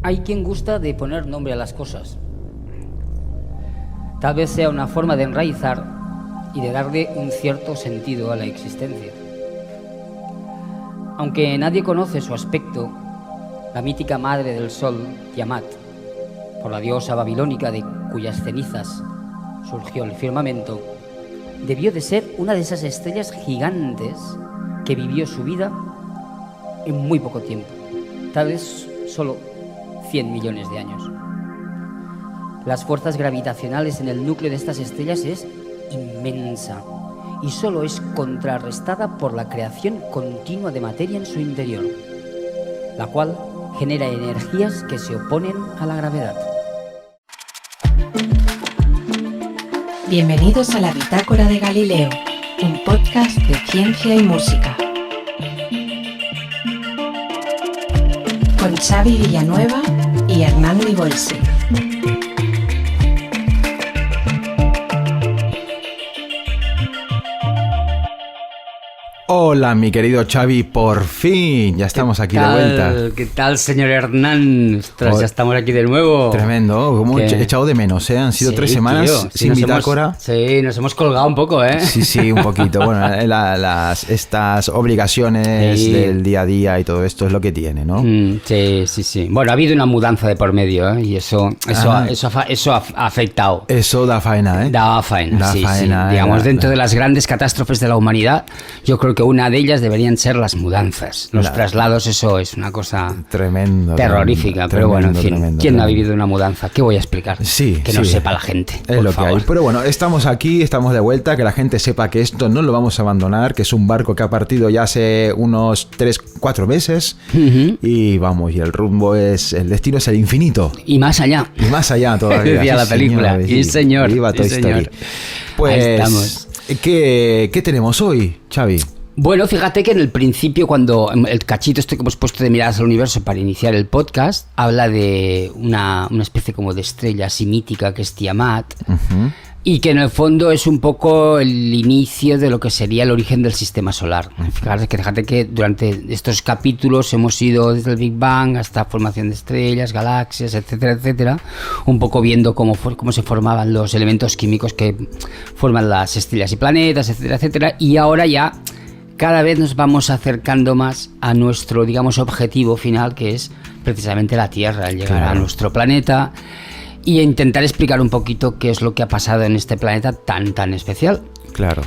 Hay quien gusta de poner nombre a las cosas. Tal vez sea una forma de enraizar y de darle un cierto sentido a la existencia. Aunque nadie conoce su aspecto, la mítica madre del sol, Tiamat, por la diosa babilónica de cuyas cenizas surgió el firmamento, debió de ser una de esas estrellas gigantes que vivió su vida en muy poco tiempo, tal vez solo 100 millones de años. Las fuerzas gravitacionales en el núcleo de estas estrellas es inmensa y solo es contrarrestada por la creación continua de materia en su interior, la cual genera energías que se oponen a la gravedad. Bienvenidos a la Bitácora de Galileo, un podcast de ciencia y música. Con Xavi Villanueva y Hernán Libolsi. Hola, mi querido Xavi, por fin, ya estamos aquí de vuelta. ¿Qué tal, señor Hernán? Ostras, ya estamos aquí de nuevo. Tremendo, como he echado de menos, ¿eh? Han sido 3 semanas, tío, sin bitácora. Sí, nos hemos colgado un poco, ¿eh? Sí, un poquito. Bueno, estas obligaciones del día a día y todo esto es lo que tiene, ¿no? Sí. Bueno, ha habido una mudanza de por medio, ¿eh? Y eso ha afectado. Eso da faena, ¿eh? Da faena, sí. Digamos, dentro de las grandes catástrofes de la humanidad, yo creo que una de ellas deberían ser las mudanzas. Los traslados, eso es una cosa terrorífica. Pero bueno, en fin, ¿quién no ha vivido una mudanza? ¿Qué voy a explicar? Que no sepa la gente. Es lo que hay. Pero bueno, estamos aquí, estamos de vuelta, que la gente sepa que esto no lo vamos a abandonar, que es un barco que ha partido ya hace unos 3-4 meses. Y vamos, y el rumbo es, el destino es el infinito. Y más allá. Y más allá todavía. Decía la película. Sí, señor. Viva Toy Story. Pues, ahí estamos. ¿Qué tenemos hoy, Xavi? Bueno, fíjate que en el principio, cuando el cachito que hemos puesto de Miradas al Universo para iniciar el podcast, habla de una especie como de estrella así mítica que es Tiamat, y que en el fondo es un poco el inicio de lo que sería el origen del sistema solar. Fíjate que durante estos capítulos hemos ido desde el Big Bang hasta formación de estrellas, galaxias, etcétera, un poco viendo cómo se formaban los elementos químicos que forman las estrellas y planetas, etcétera, y ahora ya cada vez nos vamos acercando más a nuestro, digamos, objetivo final, que es precisamente la Tierra, el llegar a nuestro planeta y intentar explicar un poquito qué es lo que ha pasado en este planeta tan especial. Claro.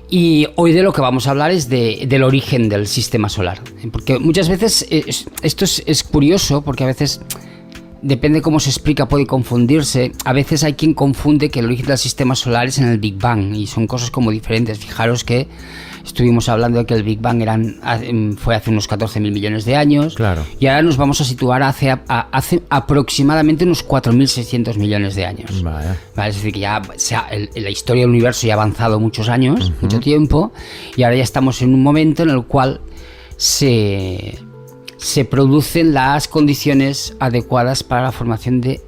Y hoy de lo que vamos a hablar es del origen del sistema solar. Porque muchas veces esto es curioso, porque a veces, depende cómo se explica, puede confundirse. A veces hay quien confunde que el origen del sistema solar es en el Big Bang, y son cosas como diferentes. Fijaros que estuvimos hablando de que el Big Bang fue hace unos 14.000 millones de años. Claro. Y ahora nos vamos a situar hace aproximadamente unos 4.600 millones de años. Vale, es decir, que ya la historia del universo ya ha avanzado muchos años, mucho tiempo, y ahora ya estamos en un momento en el cual se producen las condiciones adecuadas para la formación de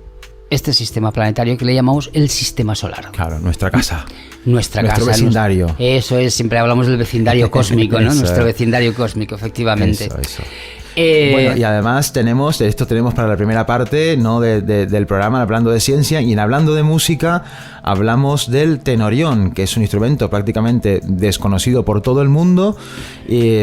este sistema planetario que le llamamos el sistema solar. Claro, nuestra casa. Nuestro vecindario. Eso es, siempre hablamos del vecindario cósmico, ¿no? Nuestro vecindario cósmico, efectivamente. Eso. Bueno, y además tenemos para la primera parte, ¿no? del programa, hablando de ciencia, y en hablando de música hablamos del tenorión, que es un instrumento prácticamente desconocido por todo el mundo,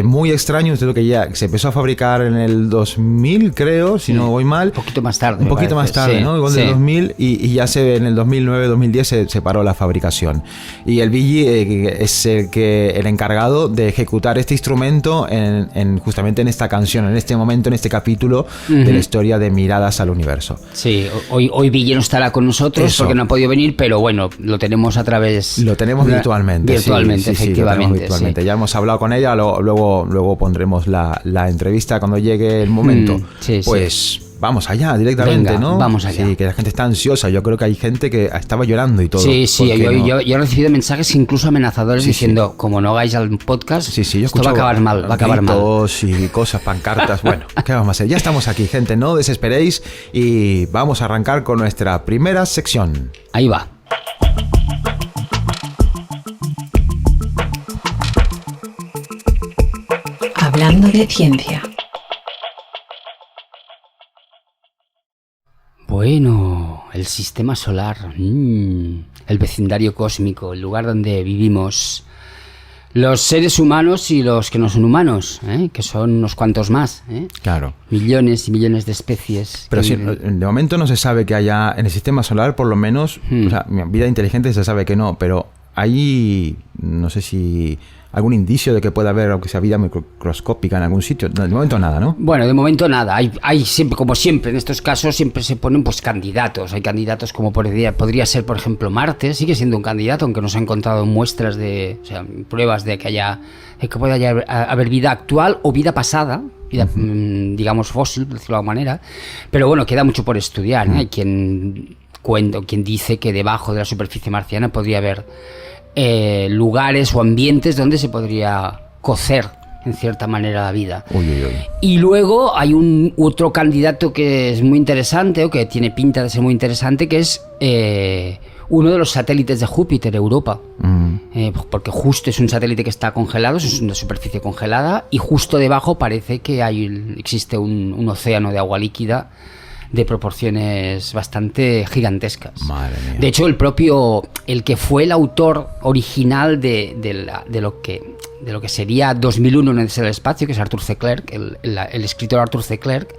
muy extraño, lo que ya se empezó a fabricar en el 2000, creo, si no voy mal. Un poquito más tarde. Un poquito más tarde, ¿no? Igual del 2000, y ya en el 2009-2010 se paró la fabricación. Y el Billy es el encargado de ejecutar este instrumento justamente en esta canción, en este momento, en este capítulo de la historia de Miradas al Universo. Sí, hoy Billy no estará con nosotros porque no ha podido venir, pero bueno, lo tenemos virtualmente. Virtualmente, efectivamente. Virtualmente. Ya hemos hablado con ella, luego pondremos la entrevista cuando llegue el momento. Vamos allá directamente. Venga, ¿no? Vamos allá. Sí, que la gente está ansiosa. Yo creo que hay gente que estaba llorando y todo. Sí, yo he recibido mensajes incluso amenazadores diciendo, como no hagáis el podcast, esto va a acabar mal, y cosas, pancartas. Bueno, ¿qué vamos a hacer? Ya estamos aquí, gente, no desesperéis, y vamos a arrancar con nuestra primera sección. Ahí va. Hablando de ciencia. Bueno, el sistema solar, el vecindario cósmico, el lugar donde vivimos los seres humanos y los que no son humanos, que son unos cuantos más. Claro. Millones y millones de especies. Pero sí, de momento no se sabe que haya en el sistema solar, por lo menos, o sea, vida inteligente se sabe que no, pero hay, no sé si algún indicio de que pueda haber, aunque sea vida microscópica en algún sitio. De momento nada, ¿no? Bueno, de momento nada. Hay siempre, como siempre, en estos casos siempre se ponen pues candidatos. Hay candidatos como podría ser, por ejemplo, Marte. Sigue siendo un candidato, aunque no se han encontrado muestras pruebas de que pueda haber vida actual o vida pasada, vida, digamos, fósil, por decirlo de alguna manera. Pero bueno, queda mucho por estudiar. Hay quien dice que debajo de la superficie marciana podría haber lugares o ambientes donde se podría cocer en cierta manera la vida. Y luego hay otro candidato que es muy interesante, o que tiene pinta de ser muy interesante, que es uno de los satélites de Júpiter, Europa. Porque justo es un satélite que está congelado, es una superficie congelada, y justo debajo parece que existe un océano de agua líquida de proporciones bastante gigantescas. Madre mía. De hecho, el que fue el autor original de lo que sería 2001 en el espacio, que es Arthur C. Clarke, el escritor Arthur C. Clarke,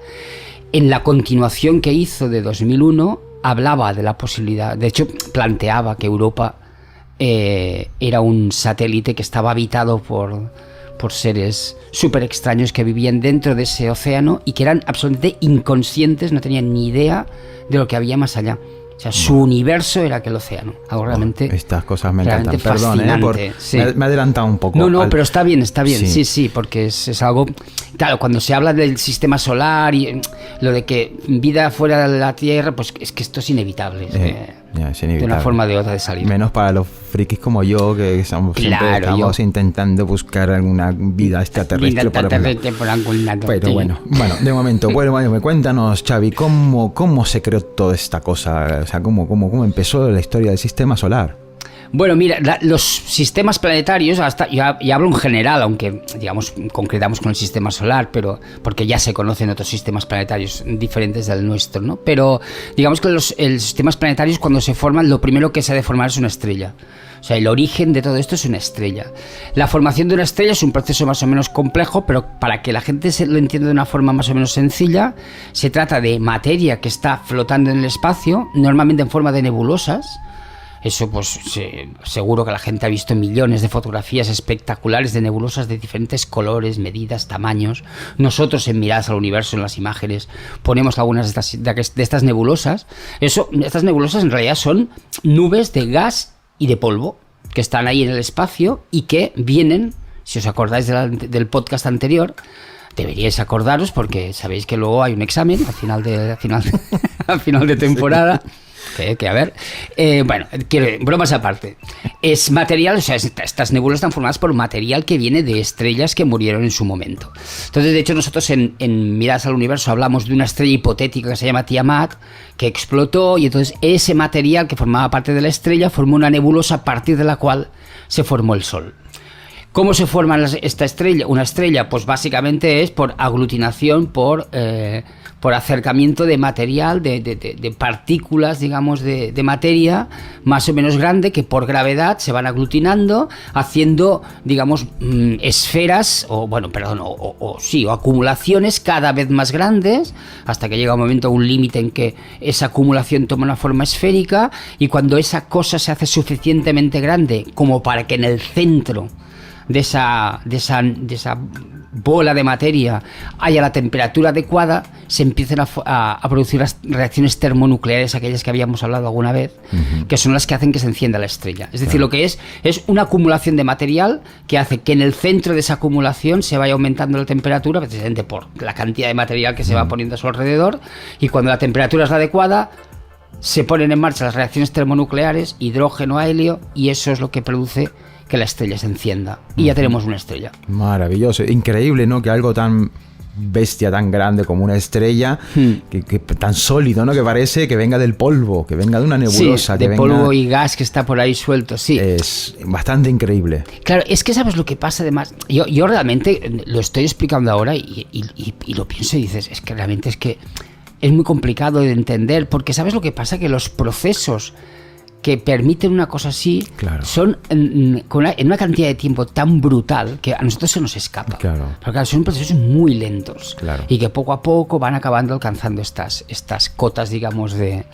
en la continuación que hizo de 2001 hablaba de la posibilidad, de hecho planteaba que Europa era un satélite que estaba habitado por seres súper extraños que vivían dentro de ese océano y que eran absolutamente inconscientes, no tenían ni idea de lo que había más allá. O sea, su universo era aquel océano. Algo realmente. Estas cosas me encantan. Perdón, sí. Me he adelantado un poco. No, pero está bien. Sí, porque es algo. Claro, cuando se habla del sistema solar y lo de que vida fuera de la Tierra, pues es que esto es inevitable. Es inevitable. De una forma o de otra de salir. Menos para los frikis como yo, que siempre estamos intentando buscar alguna vida extraterrestre. Por algún lado. Pero bueno, de momento, cuéntanos, Xavi, ¿cómo se creó toda esta cosa? O sea, ¿cómo empezó la historia del sistema solar? Bueno, mira, los sistemas planetarios, ya hablo en general, aunque digamos concretamos con el sistema solar, pero porque ya se conocen otros sistemas planetarios diferentes del nuestro, ¿no? Pero digamos que los sistemas planetarios, cuando se forman, lo primero que se ha de formar es una estrella. O sea, el origen de todo esto es una estrella. La formación de una estrella es un proceso más o menos complejo, pero para que la gente lo entienda de una forma más o menos sencilla, se trata de materia que está flotando en el espacio, normalmente en forma de nebulosas. Eso pues seguro que la gente ha visto millones de fotografías espectaculares de nebulosas de diferentes colores, medidas, tamaños. Nosotros en Miradas al Universo, en las imágenes, ponemos algunas de estas nebulosas. Estas nebulosas en realidad son nubes de gas y de polvo que están ahí en el espacio y que vienen, si os acordáis del podcast anterior, deberíais acordaros porque sabéis que luego hay un examen al final de temporada. Que a ver, bromas aparte, es material, o sea, estas nebulosas están formadas por material que viene de estrellas que murieron en su momento. Entonces, de hecho, nosotros en Miradas al Universo hablamos de una estrella hipotética que se llama Tiamat, que explotó, y entonces ese material que formaba parte de la estrella formó una nebulosa a partir de la cual se formó el Sol. ¿Cómo se forma esta estrella? Una estrella, pues básicamente es por aglutinación, por acercamiento de material, de partículas, digamos, de materia más o menos grande que por gravedad se van aglutinando, haciendo, digamos, esferas, o acumulaciones cada vez más grandes, hasta que llega un momento, un límite en que esa acumulación toma una forma esférica, y cuando esa cosa se hace suficientemente grande como para que en el centro de esa bola de materia haya la temperatura adecuada, se empiezan a producir las reacciones termonucleares, aquellas que habíamos hablado alguna vez, que son las que hacen que se encienda la estrella. Es decir, lo que es una acumulación de material que hace que en el centro de esa acumulación se vaya aumentando la temperatura, precisamente por la cantidad de material que se va poniendo a su alrededor, y cuando la temperatura es la adecuada, se ponen en marcha las reacciones termonucleares, hidrógeno a helio, y eso es lo que produce que la estrella se encienda, y ya tenemos una estrella. Maravilloso, increíble, ¿no? Que algo tan bestia, tan grande como una estrella, que tan sólido, ¿no? Que parece que venga del polvo, que venga de una nebulosa. Sí, de polvo y gas que está por ahí suelto, sí. Es bastante increíble. Claro, es que sabes lo que pasa además. Yo realmente lo estoy explicando ahora y lo pienso y dices, es que realmente es muy complicado de entender, porque ¿sabes lo que pasa? Que los procesos que permiten una cosa así son en una cantidad de tiempo tan brutal que a nosotros se nos escapa. Porque claro, son procesos muy lentos y que poco a poco van acabando alcanzando estas cotas, digamos, de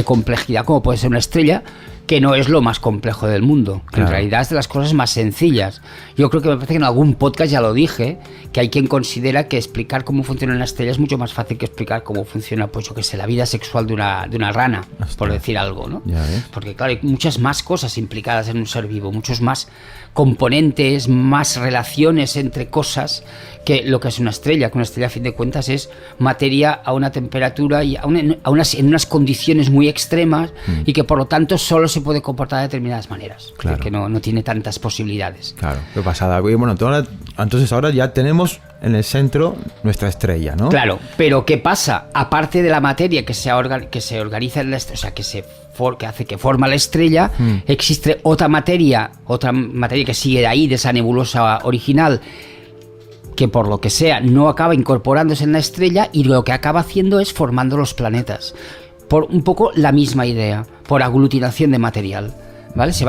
complejidad, como puede ser una estrella, que no es lo más complejo del mundo, que en realidad es de las cosas más sencillas. Yo creo que me parece que en algún podcast ya lo dije, que hay quien considera que explicar cómo funciona una estrella es mucho más fácil que explicar cómo funciona, pues yo qué sé, la vida sexual de una rana, por decir algo, ¿no? Porque claro, hay muchas más cosas implicadas en un ser vivo, muchos más componentes, más relaciones entre cosas que lo que es una estrella, que una estrella a fin de cuentas es materia a una temperatura y en unas condiciones muy extremas y que por lo tanto solo se puede comportar de determinadas maneras, que no tiene tantas posibilidades. Claro, qué pasada. Bueno, entonces ahora ya tenemos en el centro nuestra estrella, ¿no? Claro, pero ¿qué pasa? Aparte de la materia que se organiza en la estrella, o sea, que hace que forma la estrella, existe otra materia que sigue de ahí, de esa nebulosa original, que por lo que sea no acaba incorporándose en la estrella y lo que acaba haciendo es formando los planetas. Por un poco la misma idea, por aglutinación de material. ¿Vale? Os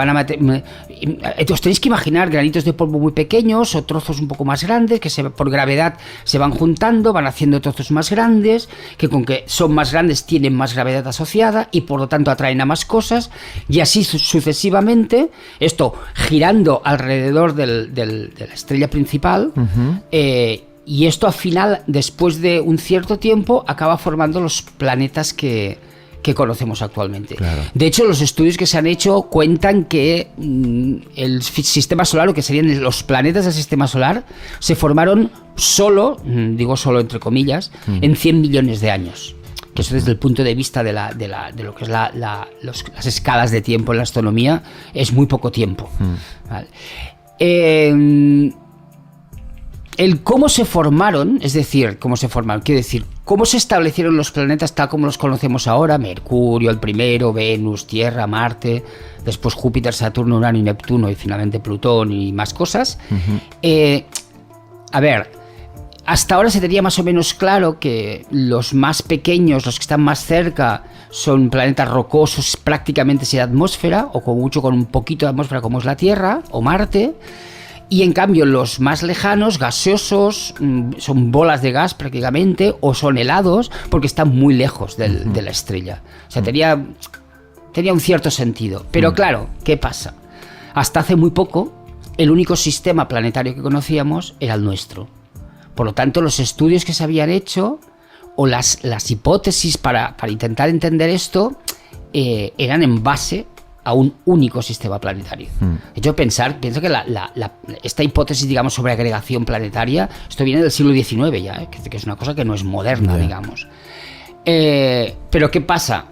tenéis que imaginar granitos de polvo muy pequeños o trozos un poco más grandes que por gravedad se van juntando, van haciendo trozos más grandes, que con que son más grandes tienen más gravedad asociada y por lo tanto atraen a más cosas, y así sucesivamente, esto girando alrededor de la estrella principal. Y esto al final, después de un cierto tiempo, acaba formando los planetas que conocemos actualmente. De hecho, los estudios que se han hecho cuentan que el sistema solar, o que serían los planetas del sistema solar, se formaron digo solo entre comillas, en 100 millones de años. Que eso desde el punto de vista de lo que es las escalas de tiempo en la astronomía es muy poco tiempo. ¿Vale? El cómo se formaron, quiero decir, cómo se establecieron los planetas tal como los conocemos ahora, Mercurio, el primero, Venus, Tierra, Marte, después Júpiter, Saturno, Urano y Neptuno y finalmente Plutón y más cosas. A ver, hasta ahora se tenía más o menos claro que los más pequeños, los que están más cerca, son planetas rocosos prácticamente sin atmósfera, o con mucho con un poquito de atmósfera como es la Tierra o Marte. Y en cambio los más lejanos, gaseosos, son bolas de gas prácticamente, o son helados, porque están muy lejos de la estrella. O sea, tenía un cierto sentido. Pero claro, ¿qué pasa? Hasta hace muy poco, el único sistema planetario que conocíamos era el nuestro. Por lo tanto, los estudios que se habían hecho, o las hipótesis para intentar entender esto, eran en base a un único sistema planetario. De hecho, pienso que esta hipótesis, digamos, sobre agregación planetaria, esto viene del siglo XIX ya, que es una cosa que no es moderna, digamos. Pero ¿qué pasa?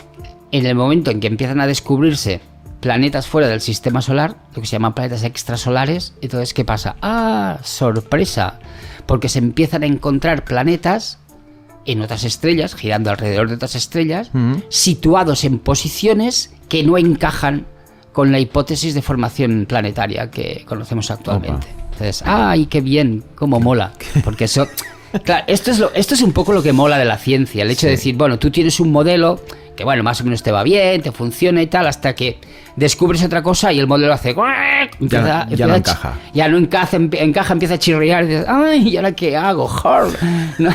En el momento en que empiezan a descubrirse planetas fuera del sistema solar, lo que se llaman planetas extrasolares, entonces ¿qué pasa? ¡Ah, sorpresa! Porque se empiezan a encontrar planetas en otras estrellas, girando alrededor de otras estrellas, situados en posiciones que no encajan con la hipótesis de formación planetaria que conocemos actualmente. Entonces, ¡ay, qué bien! ¡Cómo mola! Porque eso... Claro, esto es un poco lo que mola de la ciencia, el hecho de decir, bueno, tú tienes un modelo que, bueno, más o menos te va bien, te funciona y tal, hasta que descubres otra cosa y el modelo hace... Ya no encaja. Ya no encaja, empieza a chirriar y dices, ¡ay, ¿y ahora qué hago? ¿No?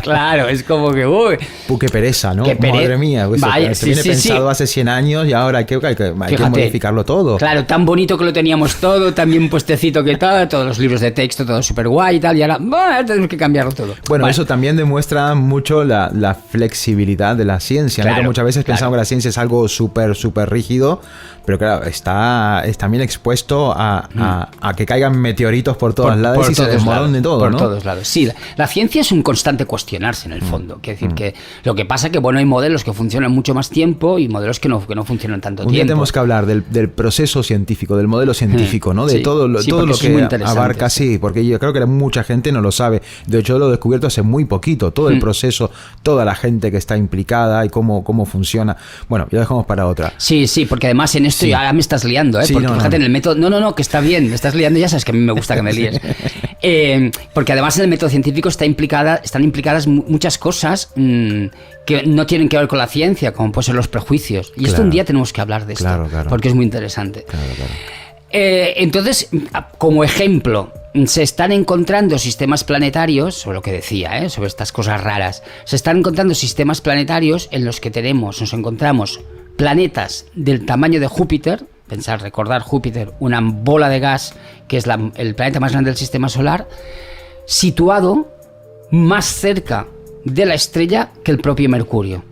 Claro, es como que... ¡Uy! ¡Qué pereza!, ¿no? Madre mía, pues, vaya, se viene pensado hace 100 años y ahora hay que modificarlo todo. Claro, tan bonito que lo teníamos todo, tan bien puestecito que tal, todos los libros de texto, todo súper guay y tal, y ahora tenemos que cambiarlo todo. Bueno, eso también demuestra mucho la flexibilidad de la ciencia. Claro, ¿no? Muchas veces pensamos que la ciencia es algo súper rígido, pero claro, está también expuesto a que caigan meteoritos por todos lados y se desmoronen todo, por ¿no? todos lados. Sí, la ciencia es un constante cuestionarse en el fondo. Quiere decir que lo que pasa es que, bueno, hay modelos que funcionan mucho más tiempo y modelos que no funcionan tanto tiempo. Un día tenemos que hablar del proceso científico, del modelo científico, ¿no? De todo lo que abarca, sí, porque yo creo que mucha gente no lo sabe. De hecho, lo he descubierto hace muy poquito, todo el proceso, toda la gente que está implicada y cómo funciona. Bueno, ya dejamos para otra. Sí, porque además en esto ya me estás liando, ¿eh? Sí, porque fíjate, no. En el método... No, que está bien, me estás liando, ya sabes que a mí me gusta que me líes. Porque además en el método científico están implicadas muchas cosas que no tienen que ver con la ciencia, como pueden ser los prejuicios. Y esto un día tenemos que hablar de esto, porque es muy interesante. Claro. Entonces, como ejemplo, se están encontrando sistemas planetarios, sobre lo que decía, sobre estas cosas raras, se están encontrando sistemas planetarios en los que nos encontramos planetas del tamaño de Júpiter. Recordar Júpiter, una bola de gas, que es el planeta más grande del sistema solar, situado más cerca de la estrella que el propio Mercurio.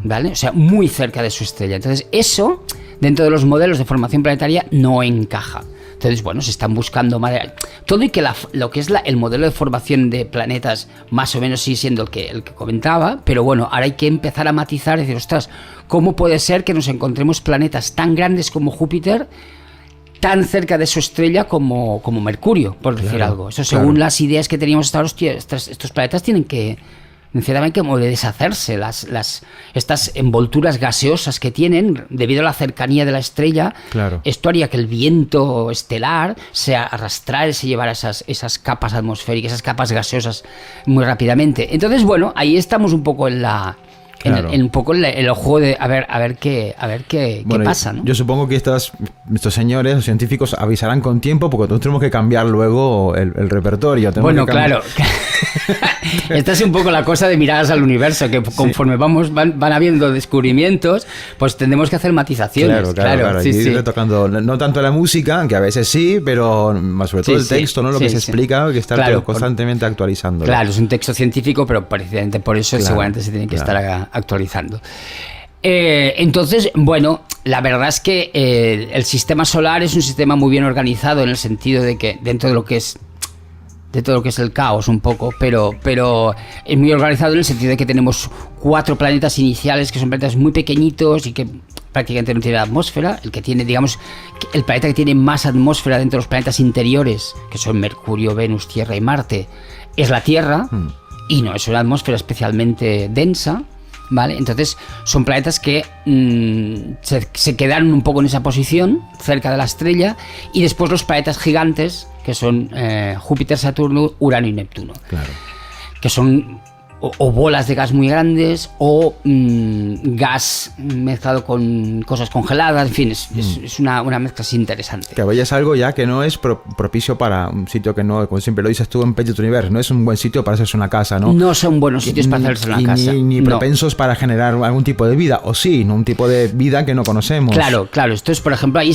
¿Vale? O sea, muy cerca de su estrella. Entonces, eso, dentro de los modelos de formación planetaria, no encaja. Entonces, bueno, se están buscando manera. Todo y que lo que es el modelo de formación de planetas más o menos sigue siendo el que comentaba, pero bueno, ahora hay que empezar a matizar y decir, ostras, ¿cómo puede ser que nos encontremos planetas tan grandes como Júpiter, tan cerca de su estrella como Mercurio, por decir algo? Eso según las ideas que teníamos hasta ahora, estos planetas tienen que como de deshacerse, estas envolturas gaseosas que tienen debido a la cercanía de la estrella. Esto haría que el viento estelar se arrastrara, se llevara esas capas atmosféricas, esas capas gaseosas muy rápidamente. Entonces, bueno, ahí estamos un poco en un poco el juego de a ver qué pasa, ¿no? Yo supongo que estos señores, los científicos, avisarán con tiempo, porque nosotros tenemos que cambiar luego el repertorio. Claro. Esta es un poco la cosa de miradas al universo, que conforme van habiendo descubrimientos, pues tendremos que hacer matizaciones. Claro. Sí, ir retocando, no tanto la música, que a veces sí, pero más sobre todo el texto, ¿no? Lo que se explica, que está constantemente actualizando. Claro, es un texto científico, pero precisamente por eso seguramente se tiene que estar actualizando. Entonces, bueno, la verdad es que el sistema solar es un sistema muy bien organizado, en el sentido de que dentro de lo que es el caos un poco, pero es muy organizado en el sentido de que tenemos 4 planetas iniciales, que son planetas muy pequeñitos y que prácticamente no tienen atmósfera. El que tiene, digamos, el planeta que tiene más atmósfera dentro de los planetas interiores, que son Mercurio, Venus, Tierra y Marte, es la Tierra, y no es una atmósfera especialmente densa, ¿vale? Entonces son planetas que se quedaron un poco en esa posición, cerca de la estrella, y después los planetas gigantes, que son Júpiter, Saturno, Urano y Neptuno, que son o bolas de gas muy grandes o gas mezclado con cosas congeladas, en fin, es una mezcla así interesante. Que vayas algo ya que no es propicio para un sitio que no, como siempre lo dices tú en Petit Univers, no es un buen sitio para hacerse una casa, ¿no? No son buenos sitios para hacerse una casa. Ni propensos para generar algún tipo de vida, o sí, un tipo de vida que no conocemos. Claro. Esto es, por ejemplo, ahí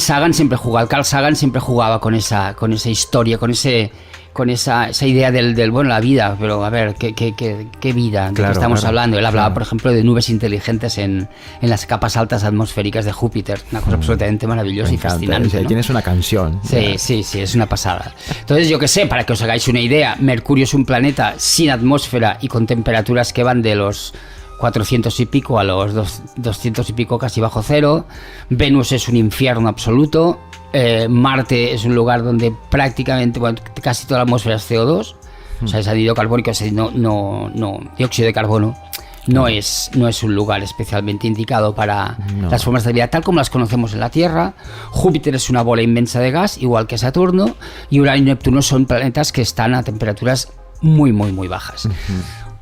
Carl Sagan siempre jugaba con esa historia, con esa idea del la vida, pero a ver, ¿qué vida? ¿De qué estamos hablando? Él hablaba, por ejemplo, de nubes inteligentes en las capas altas atmosféricas de Júpiter, una cosa absolutamente maravillosa y fascinante, ¿no? Tienes una canción. Sí, es una pasada. Entonces, yo qué sé, para que os hagáis una idea, Mercurio es un planeta sin atmósfera y con temperaturas que van de los 400 y pico a los 200 y pico, casi bajo cero. Venus es un infierno absoluto. Marte es un lugar donde prácticamente casi toda la atmósfera es CO2, o sea, es anhídrido carbónico, dióxido de carbono. No es un lugar especialmente indicado para las formas de vida tal como las conocemos en la Tierra. Júpiter es una bola inmensa de gas, igual que Saturno, y Urano y Neptuno son planetas que están a temperaturas muy, muy, muy bajas.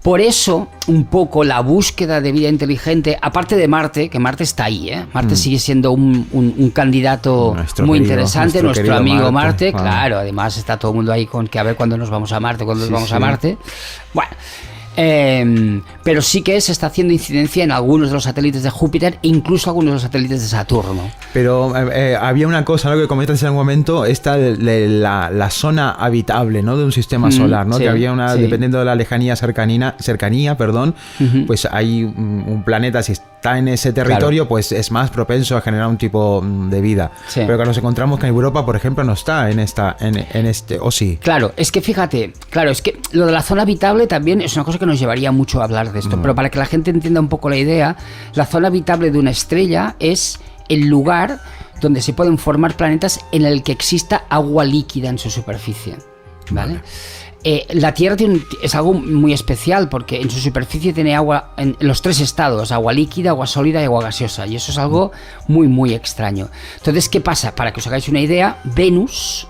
Por eso, un poco la búsqueda de vida inteligente, aparte de Marte, que Marte está ahí, Marte sigue siendo un candidato muy interesante, nuestro amigo Marte, claro, además está todo el mundo ahí con que a ver cuándo nos vamos a Marte, a Marte. Bueno, pero sí que se está haciendo incidencia en algunos de los satélites de Júpiter, incluso algunos de los satélites de Saturno. Pero había una cosa, algo que comentaste en algún momento, esta de la zona habitable, ¿no? De un sistema solar, ¿no? Que había dependiendo de la cercanía, pues hay un planeta, si está en ese territorio, pues es más propenso a generar un tipo de vida. Pero que nos encontramos que en Europa, por ejemplo, no está en este, ¿o sí? Claro, es que fíjate, es que lo de la zona habitable también es una cosa que nos llevaría mucho a hablar de esto, pero para que la gente entienda un poco la idea, la zona habitable de una estrella es el lugar donde se pueden formar planetas en el que exista agua líquida en su superficie, ¿vale? La Tierra es algo muy especial porque en su superficie tiene agua en los 3 estados: agua líquida, agua sólida y agua gaseosa, y eso es algo muy muy extraño. Entonces, ¿qué pasa? Para que os hagáis una idea, Venus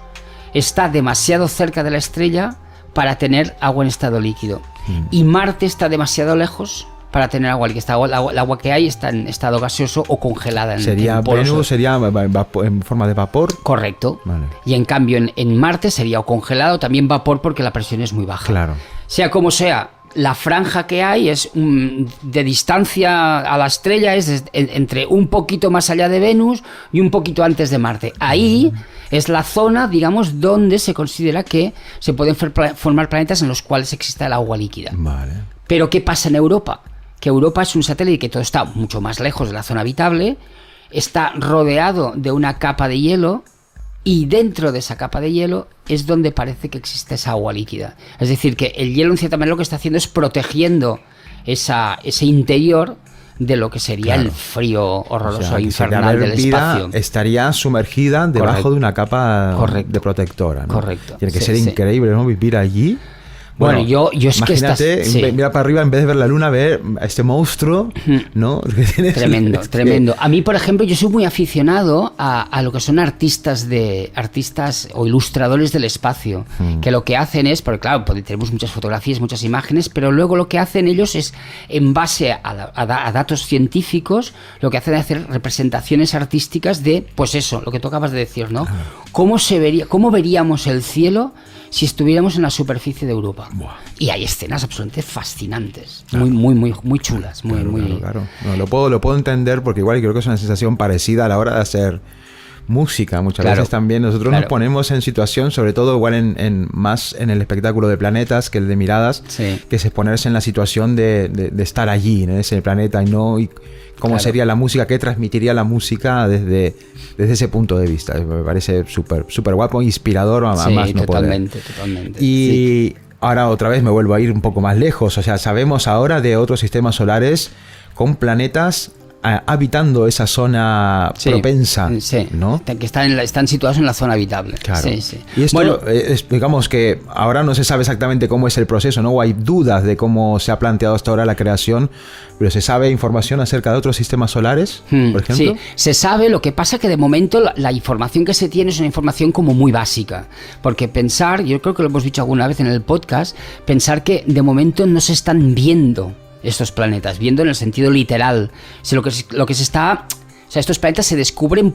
está demasiado cerca de la estrella para tener agua en estado líquido, y Marte está demasiado lejos para tener agua líquida. El agua que hay está en estado gaseoso o congelada. ¿Sería Venus? ¿Sería en forma de vapor? Correcto. Vale. Y en cambio en Marte sería o congelado, también vapor, porque la presión es muy baja. Claro. Sea como sea, la franja que hay es de distancia a la estrella, es entre un poquito más allá de Venus y un poquito antes de Marte. Ahí es la zona, digamos, donde se considera que se pueden formar planetas en los cuales exista el agua líquida. Vale. Pero ¿qué pasa en Europa? Que Europa es un satélite que todo está mucho más lejos de la zona habitable, está rodeado de una capa de hielo, y dentro de esa capa de hielo es donde parece que existe esa agua líquida. Es decir, que el hielo en cierta manera lo que está haciendo es protegiendo ese interior de lo que sería el frío horroroso e infernal del espacio. Estaría sumergida debajo de una capa de protectora, ¿no? Correcto. Tiene que ser increíble, ¿no? Vivir allí. Bueno, yo es que imagínate, mira para arriba, en vez de ver la luna, ver a este monstruo, ¿no? Tremendo. A mí, por ejemplo, yo soy muy aficionado a lo que son artistas o ilustradores del espacio, que lo que hacen es, porque claro, tenemos muchas fotografías, muchas imágenes, pero luego lo que hacen ellos es, en base a datos científicos, lo que hacen es hacer representaciones artísticas de, pues eso, lo que tú acabas de decir, ¿no? ¿Cómo veríamos el cielo si estuviéramos en la superficie de Europa? Buah. Y hay escenas absolutamente fascinantes, muy chulas, Claro. No, lo puedo entender, porque igual creo que es una sensación parecida a la hora de hacer música. Muchas veces también nosotros nos ponemos en situación, sobre todo igual más en el espectáculo de planetas que el de miradas, que es ponerse en la situación de estar allí, en ese planeta, y cómo sería la música, qué transmitiría la música desde ese punto de vista. Me parece súper guapo, inspirador, a más no poder. Totalmente. Y ahora otra vez me vuelvo a ir un poco más lejos. O sea, sabemos ahora de otros sistemas solares con planetas habitando esa zona propensa, ¿no? Que están situados en la zona habitable. Claro. Y esto, digamos que ahora no se sabe exactamente cómo es el proceso, ¿no? O hay dudas de cómo se ha planteado hasta ahora la creación, pero ¿se sabe información acerca de otros sistemas solares, por ejemplo? Sí, se sabe. Lo que pasa que de momento la información que se tiene es una información como muy básica, porque yo creo que lo hemos dicho alguna vez en el podcast, pensar que de momento no se están viendo estos planetas, viendo en el sentido literal. Si lo que se está, o sea, estos planetas se descubren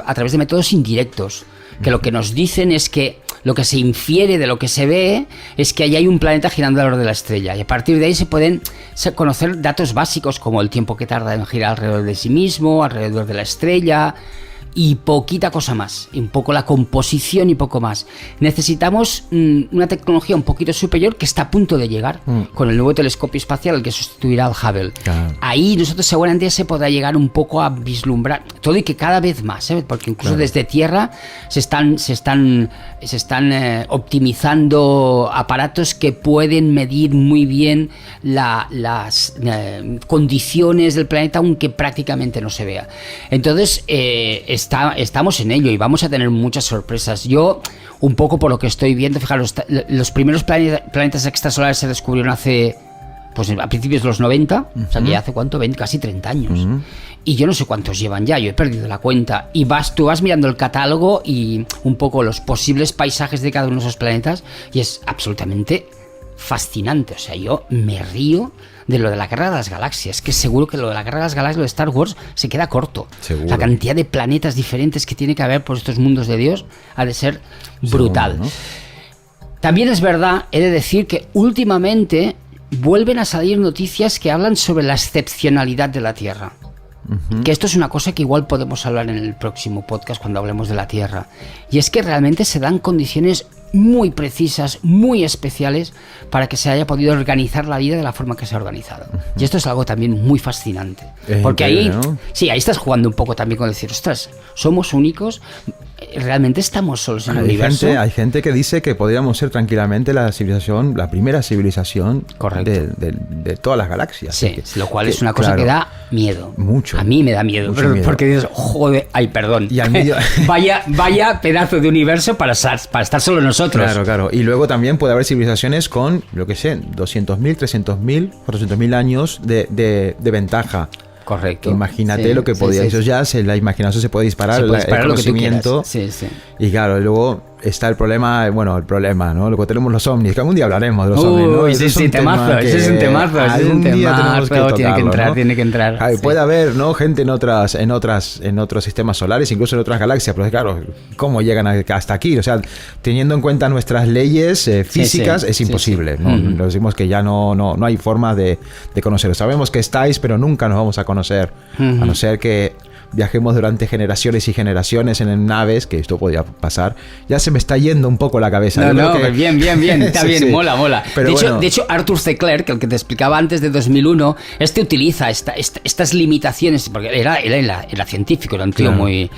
a través de métodos indirectos, que lo que nos dicen es que lo que se infiere de lo que se ve es que ahí hay un planeta girando alrededor de la estrella, y a partir de ahí se pueden conocer datos básicos como el tiempo que tarda en girar alrededor de sí mismo, alrededor de la estrella, y poquita cosa más, un poco la composición y poco más. Necesitamos una tecnología un poquito superior que está a punto de llegar con el nuevo telescopio espacial, el que sustituirá al Hubble. Claro. Ahí nosotros seguramente se podrá llegar un poco a vislumbrar todo, y que cada vez más, porque incluso desde Tierra se están optimizando aparatos que pueden medir muy bien las condiciones del planeta, aunque prácticamente no se vea. Entonces estamos en ello y vamos a tener muchas sorpresas. Yo, un poco por lo que estoy viendo, fijaros, los primeros planetas extrasolares se descubrieron a principios de los 90, o sea, que ya hace ¿cuánto? Casi 30 años. Y yo no sé cuántos llevan ya, yo he perdido la cuenta. Y tú vas mirando el catálogo y un poco los posibles paisajes de cada uno de esos planetas, y es absolutamente fascinante. O sea, yo me río de lo de la Guerra de las Galaxias, que seguro que lo de la Guerra de las Galaxias, lo de Star Wars, se queda corto. Seguro. La cantidad de planetas diferentes que tiene que haber por estos mundos de Dios ha de ser brutal. Seguro, ¿no? También es verdad, he de decir que últimamente vuelven a salir noticias que hablan sobre la excepcionalidad de la Tierra. Que esto es una cosa que igual podemos hablar en el próximo podcast cuando hablemos de la Tierra. Y es que realmente se dan condiciones muy precisas, muy especiales, para que se haya podido organizar la vida de la forma que se ha organizado. Y esto es algo también muy fascinante. Porque ahí, ¿no? Sí, ahí estás jugando un poco también con decir, ostras, somos únicos, realmente estamos solos en el universo. Hay gente que dice que podríamos ser tranquilamente la primera civilización de todas las galaxias. Sí, lo cual es una cosa que da miedo. Mucho. A mí me da miedo, Mucho miedo. porque dices, joder, ay, perdón. Y al medio... vaya pedazo de universo para estar solo nosotros. Claro. Y luego también puede haber civilizaciones con, yo qué sé, 200.000, 300.000, 400.000 años de ventaja. Correcto. Imagínate lo que podía. Eso ya, la imaginación se puede disparar, el conocimiento. Sí. Y claro, luego está el problema, ¿no? Luego tenemos los ovnis, que algún día hablaremos de los ovnis, ¿no? Ese es un temazo. Tiene que entrar. Puede haber, ¿no? Gente en otros sistemas solares, incluso en otras galaxias, pero claro, ¿cómo llegan hasta aquí? O sea, teniendo en cuenta nuestras leyes físicas, es imposible, ¿no? Nos decimos que ya no hay forma de conoceros. Sabemos que estáis, pero nunca nos vamos a conocer, a no ser que viajemos durante generaciones y generaciones en naves, que esto podría pasar. Ya se me está yendo un poco la cabeza. Bien, está bien, mola. De hecho, Arthur C. Clarke, el que te explicaba antes de 2001, utiliza estas limitaciones, porque era científico, era un tío muy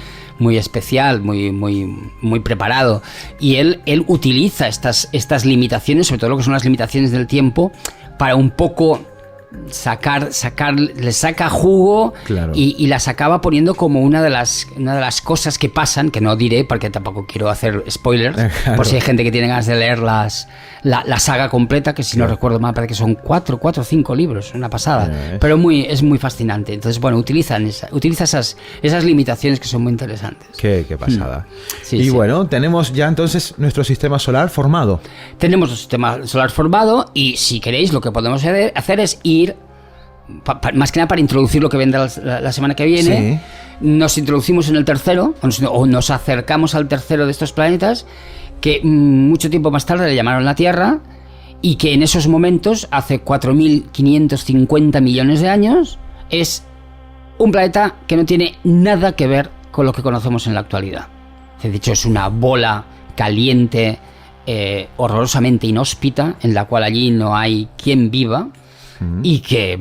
especial, muy preparado, y él utiliza estas limitaciones, sobre todo lo que son las limitaciones del tiempo, para un poco le saca jugo, claro. y las acaba poniendo como una de las cosas que pasan, que no diré porque tampoco quiero hacer spoilers, claro. Por si hay gente que tiene ganas de leer la saga completa, que si no recuerdo mal parece que son 4 o 5 libros, una pasada, pero es muy fascinante. Entonces, bueno, utiliza esas limitaciones que son muy interesantes. Qué pasada. Bueno, tenemos ya entonces nuestro sistema solar formado. Tenemos el sistema solar formado, y si queréis, lo que podemos hacer es ir, más que nada para introducir lo que vendrá la semana que viene. Nos introducimos en el tercero, o nos acercamos al tercero de estos planetas, que mucho tiempo más tarde le llamaron la Tierra, y que en esos momentos, hace 4.550 millones de años, es un planeta que no tiene nada que ver con lo que conocemos en la actualidad. De hecho, es una bola caliente, horrorosamente inhóspita, en la cual allí no hay quien viva, y que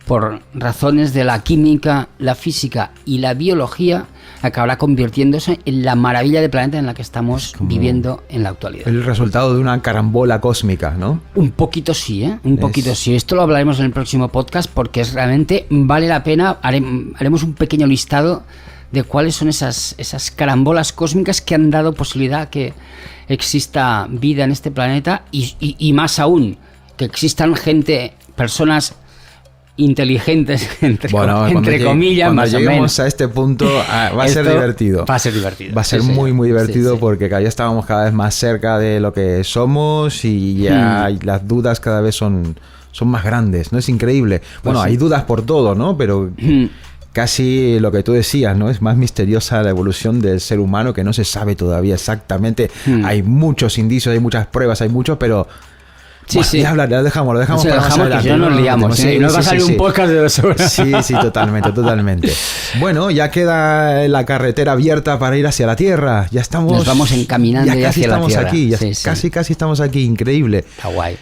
por razones de la química, la física y la biología acabará convirtiéndose en la maravilla de planeta en la que estamos viviendo en la actualidad. El resultado de una carambola cósmica, ¿no? Un poquito sí, ¿eh? Poquito sí. Esto lo hablaremos en el próximo podcast, porque realmente vale la pena. Haremos un pequeño listado de cuáles son esas carambolas cósmicas que han dado posibilidad a que exista vida en este planeta, y más aún, que existan personas inteligentes, entre comillas, más o menos. Cuando lleguemos a este punto, va a ser divertido. Va a ser divertido. Va a ser muy divertido, porque ya estábamos cada vez más cerca de lo que somos, y ya las dudas cada vez son más grandes, ¿no? Es increíble. Bueno, hay dudas por todo, ¿no? Pero casi lo que tú decías, ¿no? Es más misteriosa la evolución del ser humano, que no se sabe todavía exactamente. Hay muchos indicios, hay muchas pruebas, pero... Ya lo dejamos para más adelante. Que si no nos liamos. Nos va a salir un podcast de 2 horas. Sí, totalmente. Bueno, ya queda la carretera abierta para ir hacia la Tierra. Ya estamos... Nos vamos encaminando ya hacia la Tierra. Aquí, casi estamos aquí. Increíble. Está guay.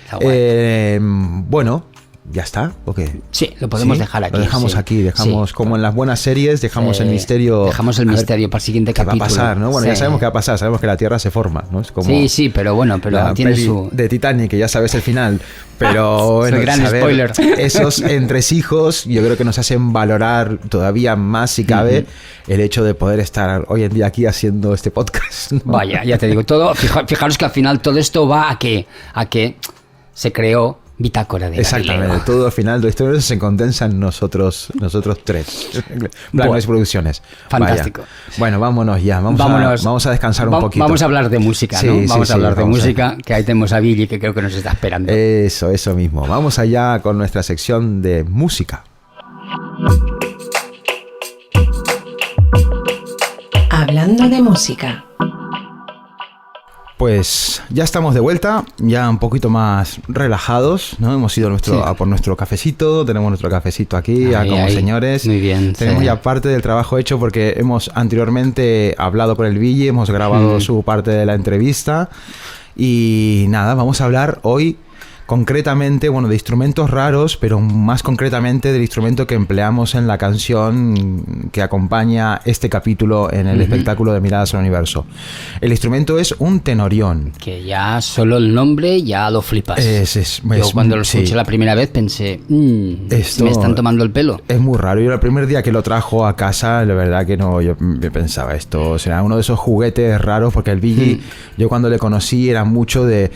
Bueno... ¿Ya está? ¿O qué? Sí, lo podemos dejar aquí. Lo dejamos aquí, como en las buenas series, dejamos el misterio. Dejamos el misterio para el siguiente capítulo. ¿Qué va a pasar, no? Bueno, ya sabemos qué va a pasar, sabemos que la Tierra se forma, ¿no? Es como pero tiene su... de Titanic, que ya sabes el final. Pero bueno, el gran spoiler. Esos entresijos yo creo que nos hacen valorar todavía más, si cabe, el hecho de poder estar hoy en día aquí haciendo este podcast, ¿no? Vaya, ya te digo, fijaros que al final todo esto va a que se creó Bitácora de Galileo. Exactamente, todo al final de esto se condensa en nosotros 3. Black Producciones. Fantástico. Vaya. Bueno, vámonos ya. Vamos a descansar un poquito. Vamos a hablar de música, ¿no? Vamos a hablar de música, que ahí tenemos a Billy, que creo que nos está esperando. Eso mismo. Vamos allá con nuestra sección de música. Hablando de música. Pues ya estamos de vuelta, ya un poquito más relajados, ¿no? Hemos ido por nuestro cafecito, tenemos nuestro cafecito aquí, como señores. Muy bien. Tenemos ya parte del trabajo hecho, porque hemos anteriormente hablado con el Ville, hemos grabado su parte de la entrevista, y nada, vamos a hablar hoy concretamente, bueno, de instrumentos raros, pero más concretamente del instrumento que empleamos en la canción que acompaña este capítulo en el espectáculo de Miradas al Universo. El instrumento es un tenorión. Que ya solo el nombre ya lo flipas. Yo cuando lo escuché la primera vez pensé, esto me están tomando el pelo. Es muy raro. Yo el primer día que lo trajo a casa, la verdad que no, yo pensaba, esto será uno de esos juguetes raros, porque el Billy, yo cuando le conocí era mucho de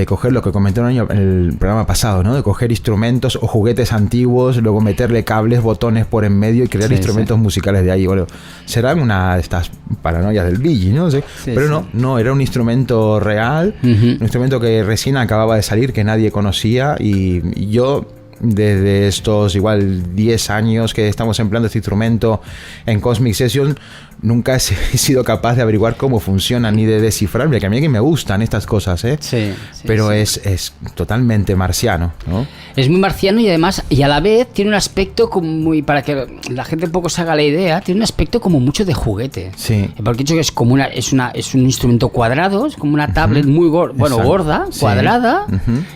coger lo que comenté en el programa pasado, ¿no? De coger instrumentos o juguetes antiguos, luego meterle cables, botones por en medio y crear instrumentos musicales de ahí. Bueno, serán una de estas paranoias del Billy, ¿no? Sí, pero no, era un instrumento real, un instrumento que recién acababa de salir, que nadie conocía, y yo, desde estos igual 10 años que estamos empleando este instrumento en Cosmic Session, nunca he sido capaz de averiguar cómo funciona ni de descifrar, que a mí que me gustan estas cosas, pero es totalmente marciano, ¿no? Es muy marciano y además, y a la vez tiene un aspecto como muy, para que la gente un poco se haga la idea, tiene un aspecto como mucho de juguete. Sí. Porque he dicho que es como es un instrumento cuadrado, es como una tablet muy gorda, cuadrada,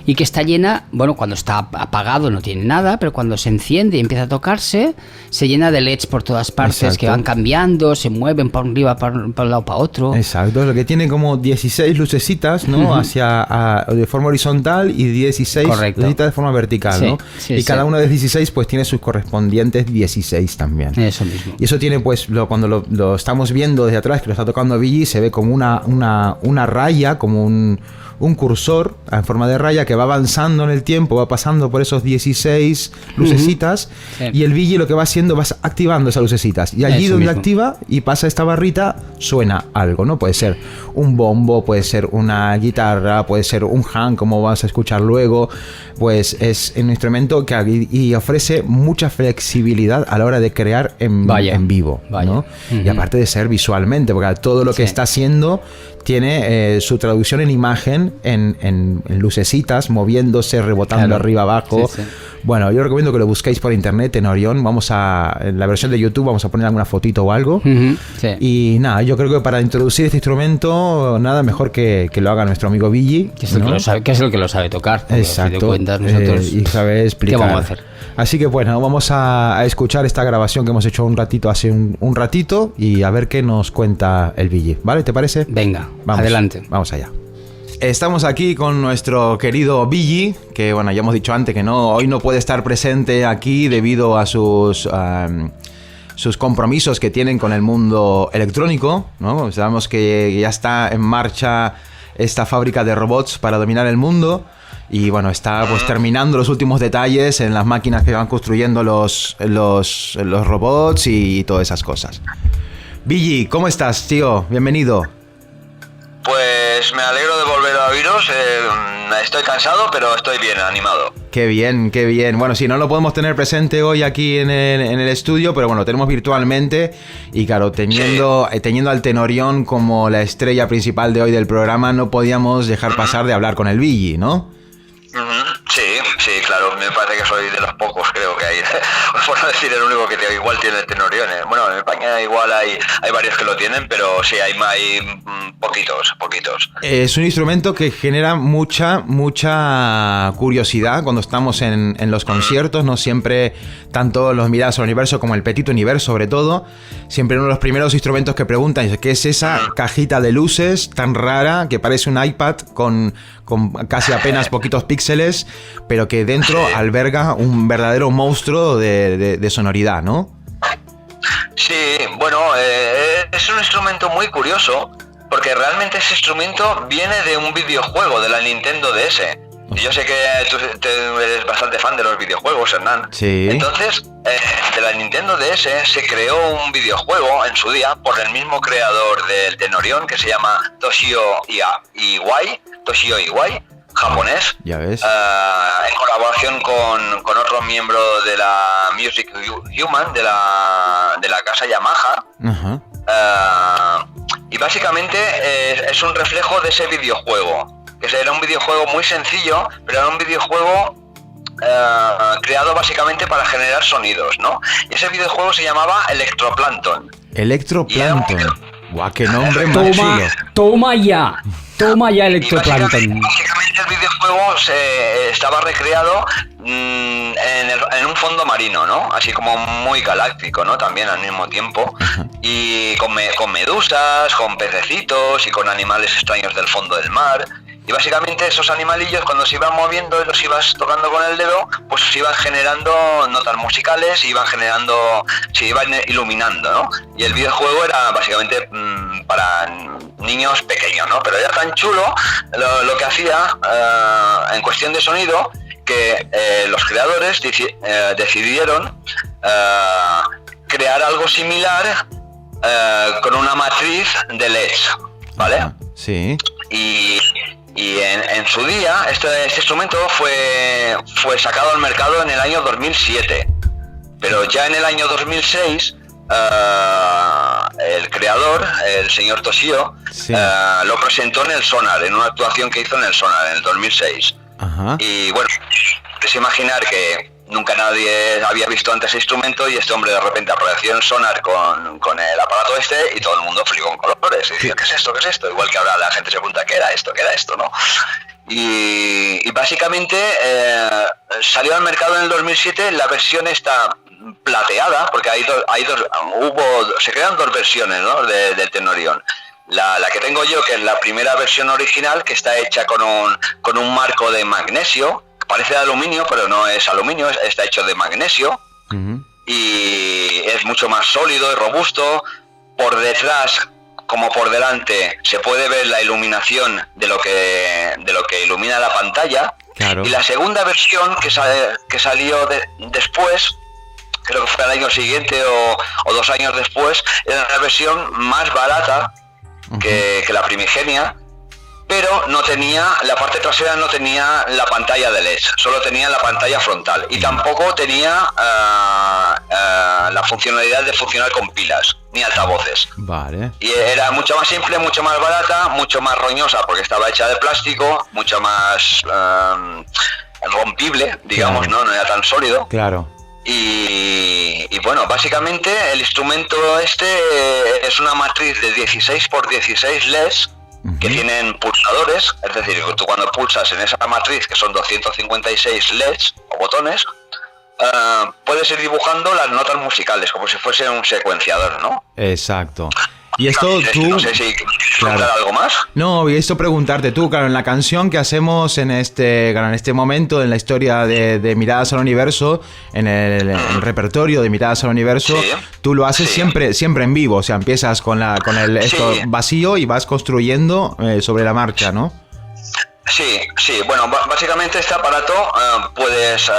y que está llena, bueno, cuando está apagado no tiene nada, pero cuando se enciende y empieza a tocarse, se llena de LEDs por todas partes que van cambiando, se mueven para arriba, para un lado, para otro. Exacto, lo que tiene como 16 lucecitas, ¿no? De forma horizontal y 16 lucecitas de forma vertical, ¿no? Y cada una de 16 pues tiene sus correspondientes 16 también. Eso mismo. Y eso tiene pues, cuando lo estamos viendo desde atrás, que lo está tocando Billy, se ve como una raya, como un cursor en forma de raya que va avanzando en el tiempo, va pasando por esos 16 lucecitas, y el Billy lo que va haciendo, va activando esas lucecitas, y allí donde activa y pasa esta barrita, suena algo, ¿no? Puede ser un bombo, puede ser una guitarra, puede ser un Han, como vas a escuchar luego. Pues es un instrumento que y ofrece mucha flexibilidad a la hora de crear en vivo, ¿no? Y aparte de ser visualmente, porque todo lo que está haciendo tiene su traducción en imagen, en lucecitas, moviéndose, rebotando arriba, abajo. Bueno, yo recomiendo que lo busquéis por internet, Tenorión. En la versión de YouTube vamos a poner alguna fotito o algo. Y nada, yo creo que para introducir este instrumento, nada mejor que lo haga nuestro amigo Billy, que es el que lo sabe tocar. Exacto. Y sabe explicar. ¿Qué vamos a hacer? Así que bueno, vamos a escuchar esta grabación que hemos hecho hace un ratito, y a ver qué nos cuenta el Billy, ¿vale? ¿Te parece? Venga, adelante. Vamos allá. Estamos aquí con nuestro querido Billy, que bueno, ya hemos dicho antes que hoy no puede estar presente aquí debido a sus compromisos que tienen con el mundo electrónico, ¿no? Sabemos que ya está en marcha esta fábrica de robots para dominar el mundo, y bueno, está pues terminando los últimos detalles en las máquinas que van construyendo los robots y todas esas cosas. Billy, ¿cómo estás, tío? Bienvenido. Pues me alegro de volver a oíros. Estoy cansado, pero estoy bien, animado. Qué bien, qué bien. Bueno, sí, no lo podemos tener presente hoy aquí en el estudio, pero bueno, lo tenemos virtualmente. Y claro, teniendo al Tenorión como la estrella principal de hoy del programa, no podíamos dejar pasar de hablar con el Billy, ¿no? Sí, claro, me parece que soy de los pocos, creo que hay, por no decir el único que igual tiene el Tenorión. Bueno, en España igual hay varios que lo tienen, pero sí, hay poquitos. Es un instrumento que genera mucha curiosidad cuando estamos en los conciertos, ¿no? Siempre, tanto los Miradas al Universo como el Petit Univers, sobre todo, siempre uno de los primeros instrumentos que preguntan, ¿qué es esa cajita de luces tan rara que parece un iPad con casi apenas poquitos píxeles, pero que dentro alberga un verdadero monstruo de sonoridad, ¿no? Sí, bueno, es un instrumento muy curioso, porque realmente ese instrumento viene de un videojuego de la Nintendo DS. Y yo sé que tú eres bastante fan de los videojuegos, Hernán. Sí. Entonces, de la Nintendo DS se creó un videojuego en su día por el mismo creador del Tenorión, que se llama Toshio Iwai, japonés. Ya ves. En colaboración con otro miembro de la Music Human, de la casa Yamaha. Uh-huh. Y básicamente es un reflejo de ese videojuego. Que era un videojuego muy sencillo, pero era un videojuego creado básicamente para generar sonidos, ¿no? Y ese videojuego se llamaba Electroplankton. Guau, qué nombre más chulo. Toma ya Electroplankton. Básicamente básicamente el videojuego estaba recreado en un fondo marino, ¿no? Así como muy galáctico, ¿no? También al mismo tiempo. Y con medusas, con pececitos y con animales extraños del fondo del mar. Y básicamente esos animalillos, cuando se iban moviendo y los ibas tocando con el dedo, pues se iban generando notas musicales, se iban iluminando, ¿no? Y el videojuego era básicamente para niños pequeños, ¿no? Pero era tan chulo lo que hacía en cuestión de sonido que los creadores decidieron crear algo similar con una matriz de LEDs, ¿vale? Sí. Y en su día este instrumento fue sacado al mercado en el año 2007, pero ya en el año 2006 el creador, el señor Toshio, lo presentó en el Sonar, en una actuación que hizo en el Sonar en el 2006. Ajá. Y bueno, puedes imaginar que nunca nadie había visto antes ese instrumento y este hombre de repente apareció en Sonar con el aparato y todo el mundo flipó en colores y decía, ¿qué es esto? ¿Qué es esto? Igual que ahora la gente se pregunta, ¿qué era esto? ¿Qué era esto? ¿No? Y básicamente salió al mercado en el 2007 la versión esta plateada, porque se crearon dos versiones, ¿no? del Tenorion. La que tengo yo, que es la primera versión original, que está hecha con un marco de magnesio. Parece de aluminio, pero no es aluminio, está hecho de magnesio. Uh-huh. Y es mucho más sólido y robusto. Por detrás, como por delante, se puede ver la iluminación de lo que ilumina la pantalla. Claro. Y la segunda versión que salió después, creo que fue el año siguiente o 2 años después, era una versión más barata que la primigenia. Pero la parte trasera no tenía la pantalla de LED, solo tenía la pantalla frontal y tampoco tenía la funcionalidad de funcionar con pilas ni altavoces. Vale. Y era mucho más simple, mucho más barata, mucho más roñosa porque estaba hecha de plástico, mucho más rompible, digamos, claro. No era tan sólido. Claro. Y bueno, básicamente el instrumento es una matriz de 16 por 16 LEDs. Que tienen pulsadores, es decir, tú cuando pulsas en esa matriz, que son 256 LEDs o botones, puedes ir dibujando las notas musicales, como si fuese un secuenciador, ¿no? Exacto. Y esto tú... No sé si claro. ¿Algo más? No, y esto preguntarte tú, claro, en la canción que hacemos en este momento, en la historia de Miradas al Universo, en el repertorio de Miradas al Universo, sí. Tú lo haces siempre en vivo, o sea, empiezas con esto vacío y vas construyendo sobre la marcha, ¿no? Sí, bueno, básicamente este aparato puedes,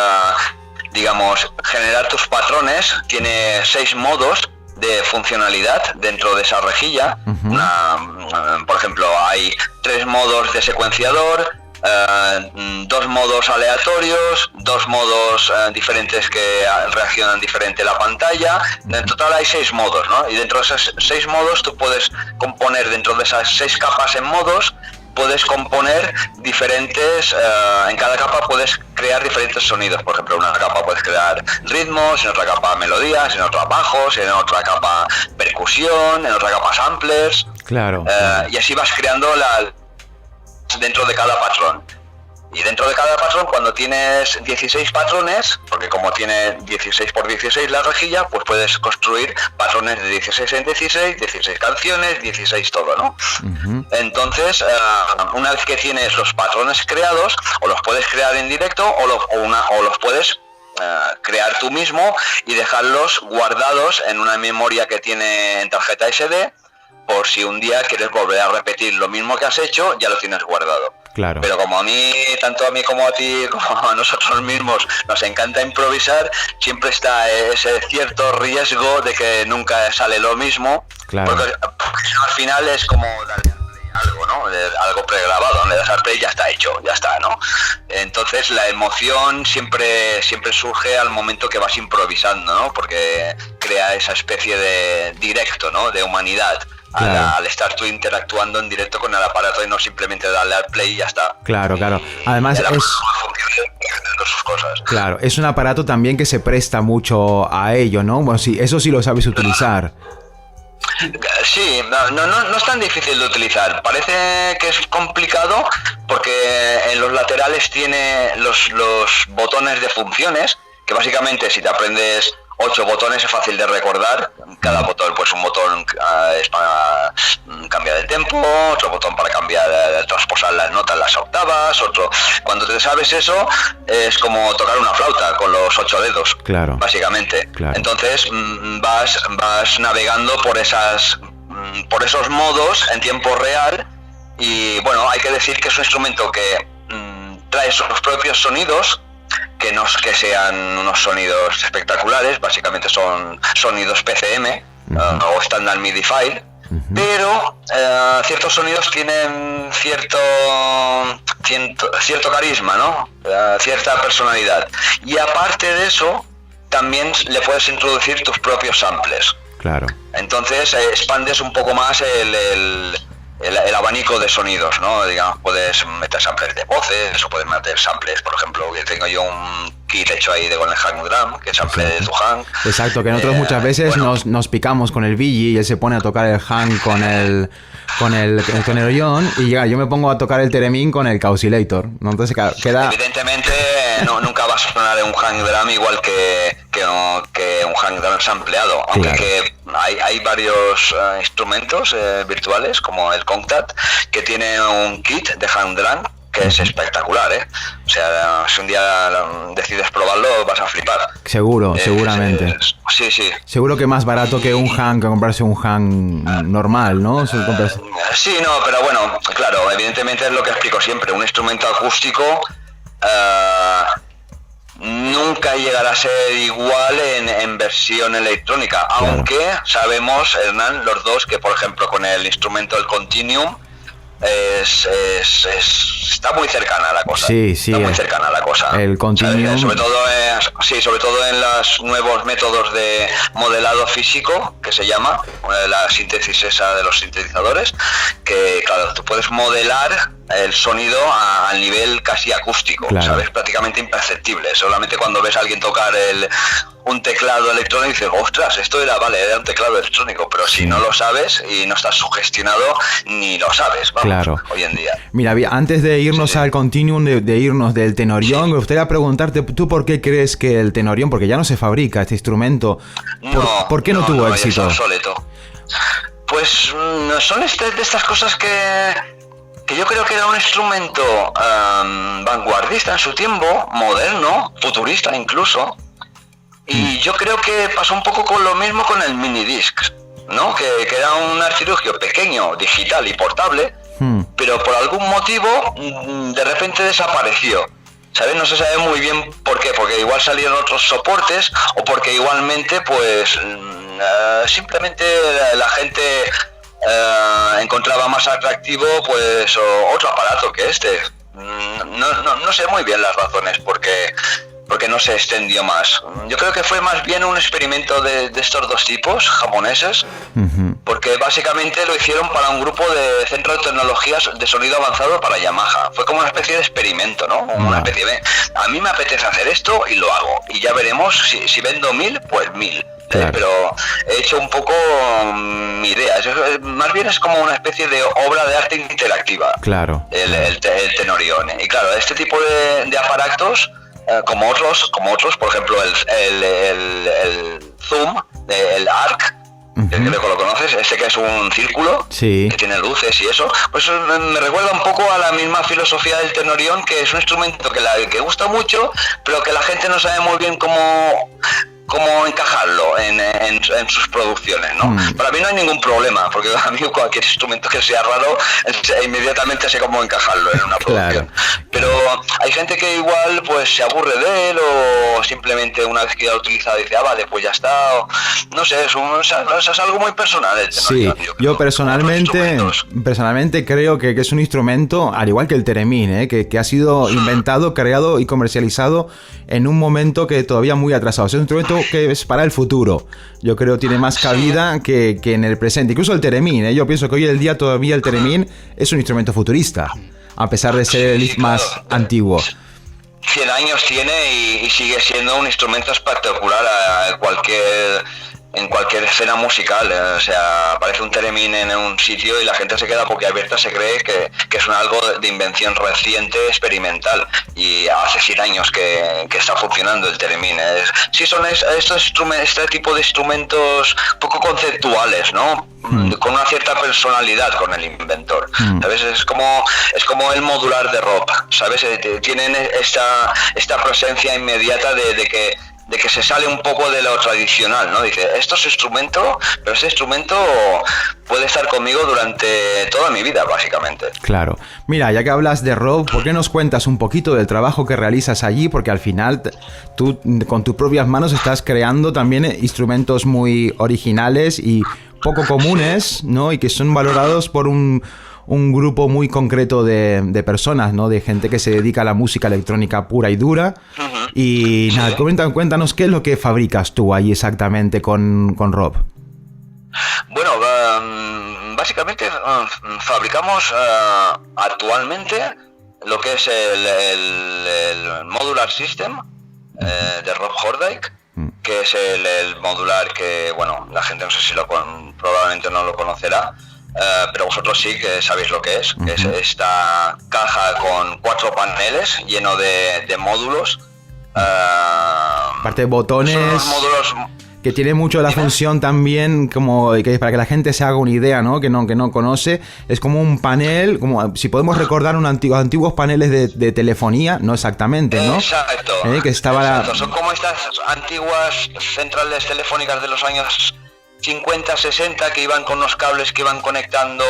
digamos, generar tus patrones, tiene 6 modos de funcionalidad dentro de esa rejilla. Uh-huh. Por ejemplo, hay 3 modos de secuenciador, 2 modos aleatorios, 2 modos diferentes que reaccionan diferente la pantalla. En total hay 6 modos, ¿no? Y dentro de esos 6 modos tú puedes componer, dentro de esas 6 capas en modos, puedes componer diferentes, en cada capa puedes crear diferentes sonidos. Por ejemplo, en una capa puedes crear ritmos, en otra capa melodías, en otra bajos, en otra capa percusión, en otra capa samplers. Claro. Y así vas creando dentro de cada patrón. Y dentro de cada patrón, cuando tienes 16 patrones, porque como tiene 16 por 16 la rejilla, pues puedes construir patrones de 16 en 16, 16 canciones, 16 todo, ¿no? Uh-huh. Entonces, una vez que tienes los patrones creados, o los puedes crear en directo, o los puedes crear tú mismo y dejarlos guardados en una memoria que tiene en tarjeta SD, por si un día quieres volver a repetir lo mismo que has hecho, ya lo tienes guardado. Claro. Pero como tanto a mí como a ti, como a nosotros mismos, nos encanta improvisar, siempre está ese cierto riesgo de que nunca sale lo mismo. Claro. Porque al final es como darle algo, ¿no? Algo pregrabado, le das al play y ya está hecho, ya está, ¿no? Entonces la emoción siempre surge al momento que vas improvisando, ¿no? Porque crea esa especie de directo, ¿no? De humanidad. Claro. Al estar tú interactuando en directo con el aparato y no simplemente darle al play y ya está. Claro. Además sus cosas. Claro, es un aparato también que se presta mucho a ello, ¿no? Bueno, sí, eso sí lo sabes utilizar. Sí, no es tan difícil de utilizar. Parece que es complicado porque en los laterales tiene los botones de funciones, que básicamente si te aprendes 8 botones es fácil de recordar. Cada botón, pues un botón es para cambiar el tempo, otro botón para transposar las notas, las octavas, otro. Cuando te sabes eso, es como tocar una flauta con los 8 dedos, claro, básicamente. Claro. Entonces vas navegando por esos modos en tiempo real y bueno, hay que decir que es un instrumento que trae sus propios sonidos, que no es que sean unos sonidos espectaculares, básicamente son sonidos PCM o Standard MIDI File, pero ciertos sonidos tienen cierto carisma, ¿no? Cierta personalidad. Y aparte de eso, también le puedes introducir tus propios samples. Claro. Entonces expandes un poco más el abanico de sonidos, ¿no? Digamos, puedes meter samples de voces o puedes meter samples, por ejemplo, que tengo yo un kit hecho ahí con el hang drum, que es sample de tu hang. Exacto, que nosotros muchas veces nos picamos con el Billy y él se pone a tocar el hang con el tenorión y yo me pongo a tocar el theremin con el Causilator, ¿no? Entonces queda... Evidentemente nunca va a sonar en un hang drum igual que un hang drum sampleado, aunque claro. hay varios instrumentos virtuales como el Contact que tiene un kit de hang drum que es espectacular, ¿eh? O sea, si un día decides probarlo vas a flipar. Seguro, seguramente. Sí. Seguro que más barato que un hang, que comprarse un hang normal, ¿no? Sí, no, pero bueno, claro, evidentemente es lo que explico siempre, un instrumento acústico nunca llegará a ser igual en versión electrónica, claro. Aunque sabemos, Hernán, los dos, que por ejemplo con el instrumento del Continuum está muy cercana a la cosa. Sí, está muy cercana a la cosa. El Continuum. Sobre todo en los nuevos métodos de modelado físico, que se llama, la síntesis esa de los sintetizadores, que claro, tú puedes modelar el sonido al nivel casi acústico, claro. ¿Sabes? Prácticamente imperceptible. Solamente cuando ves a alguien tocar un teclado electrónico y dices, ostras, esto era un teclado electrónico, pero si no lo sabes y no estás sugestionado, ni lo sabes, vamos, claro. Hoy en día. Mira, antes de irnos al Continuum, de irnos del tenorión, me gustaría preguntarte, ¿tú por qué crees que el tenorión, porque ya no se fabrica este instrumento, ¿por qué no tuvo éxito? Es obsoleto. Pues son de estas cosas que yo creo que era un instrumento vanguardista en su tiempo, moderno, futurista incluso, y yo creo que pasó un poco con lo mismo con el minidisc, ¿no? Que era un artilugio pequeño, digital y portable, pero por algún motivo de repente desapareció. ¿Sabes? No se sabe muy bien por qué, porque igual salieron otros soportes o porque igualmente pues simplemente la gente encontraba más atractivo pues otro aparato que este. No sé muy bien las razones porque no se extendió más. Yo creo que fue más bien un experimento de estos dos tipos japoneses, porque básicamente lo hicieron para un grupo de centro de tecnologías de sonido avanzado para Yamaha. Fue como una especie de experimento, ¿no? Una especie de, a mí me apetece hacer esto y lo hago. Y ya veremos si vendo 1000, pues 1000. Claro. Pero he hecho un poco mi idea. Más bien es como una especie de obra de arte interactiva. Claro. El tenorión. Y claro, este tipo de aparatos, como otros, por ejemplo, el Zoom, el ARC, creo que lo conoces, este que es un círculo, sí, que tiene luces y eso, pues me recuerda un poco a la misma filosofía del tenorión, que es un instrumento que gusta mucho, pero que la gente no sabe muy bien cómo encajarlo en sus producciones, ¿no? Para mí no hay ningún problema, porque a mí cualquier instrumento que sea raro, inmediatamente sé cómo encajarlo en una producción. Claro. Pero hay gente que igual pues se aburre de él o simplemente una vez que ya lo ha utilizado dice, vale, pues ya está, o, no sé, es algo muy personal el tenorión. Sí, yo personalmente creo que es un instrumento, al igual que el theremin, que ha sido inventado, creado y comercializado en un momento que todavía muy atrasado. Es un instrumento que es para el futuro. Yo creo que tiene más cabida que en el presente. Incluso el theremin, yo pienso que hoy en día todavía el theremin es un instrumento futurista, a pesar de ser el más antiguo. 100 años tiene y sigue siendo un instrumento espectacular a cualquier en cualquier escena musical, o sea, aparece un theremin en un sitio y la gente se queda boquiabierta, se cree que es algo de invención reciente, experimental, y hace 100 años que está funcionando el theremin. Sí, son este tipo de instrumentos poco conceptuales, ¿no? Con una cierta personalidad con el inventor, ¿sabes? Es como el modular de rock, ¿sabes? Tienen esta presencia inmediata de que se sale un poco de lo tradicional, ¿no? Dice, esto es instrumento, pero ese instrumento puede estar conmigo durante toda mi vida, básicamente. Claro. Mira, ya que hablas de rock, ¿por qué nos cuentas un poquito del trabajo que realizas allí? Porque al final tú con tus propias manos estás creando también instrumentos muy originales y poco comunes, ¿no? Y que son valorados por un grupo muy concreto de personas, ¿no? De gente que se dedica a la música electrónica pura y dura. Y nada, cuéntanos qué es lo que fabricas tú ahí exactamente con Rob. Bueno, básicamente fabricamos actualmente lo que es el Modular System de Rob Hordijk, que es el modular que, bueno, la gente no sé si probablemente no lo conocerá, pero vosotros sí que sabéis lo que es, que es esta caja con 4 paneles lleno de módulos. Aparte de botones, son unos módulos que tiene mucho la función también, como que para que la gente se haga una idea, ¿no? Que no conoce, es como un panel, como si podemos recordar antiguos paneles de telefonía, no exactamente, ¿no? Exacto. Que estaba exacto. Son como estas antiguas centrales telefónicas de los años 50, 60 que iban con unos cables que iban conectando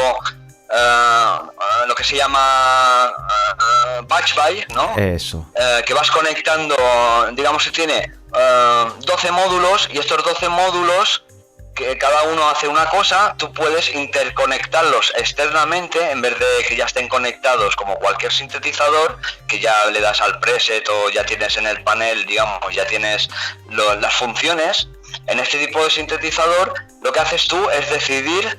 lo que se llama batch by, ¿no? Eso. Que vas conectando, digamos que tiene 12 módulos, y estos 12 módulos, que cada uno hace una cosa, tú puedes interconectarlos externamente en vez de que ya estén conectados como cualquier sintetizador, que ya le das al preset o ya tienes en el panel, digamos, ya tienes las funciones. En este tipo de sintetizador lo que haces tú es decidir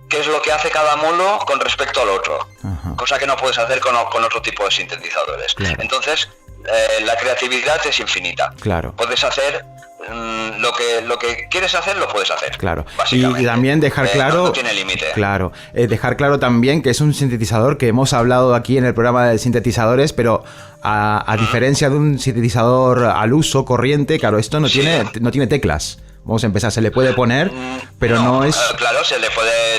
qué es lo que hace cada módulo con respecto al otro. Ajá. Cosa que no puedes hacer con otro tipo de sintetizadores. Claro. Entonces, la creatividad es infinita. Claro. Puedes hacer lo que quieres hacer, lo puedes hacer. Claro. Y también dejar claro... No tiene límite. Claro. Dejar claro también que es un sintetizador que hemos hablado aquí en el programa de sintetizadores, pero a diferencia de un sintetizador al uso corriente, claro, esto no tiene teclas. Vamos a empezar, se le puede poner, pero no es... Claro,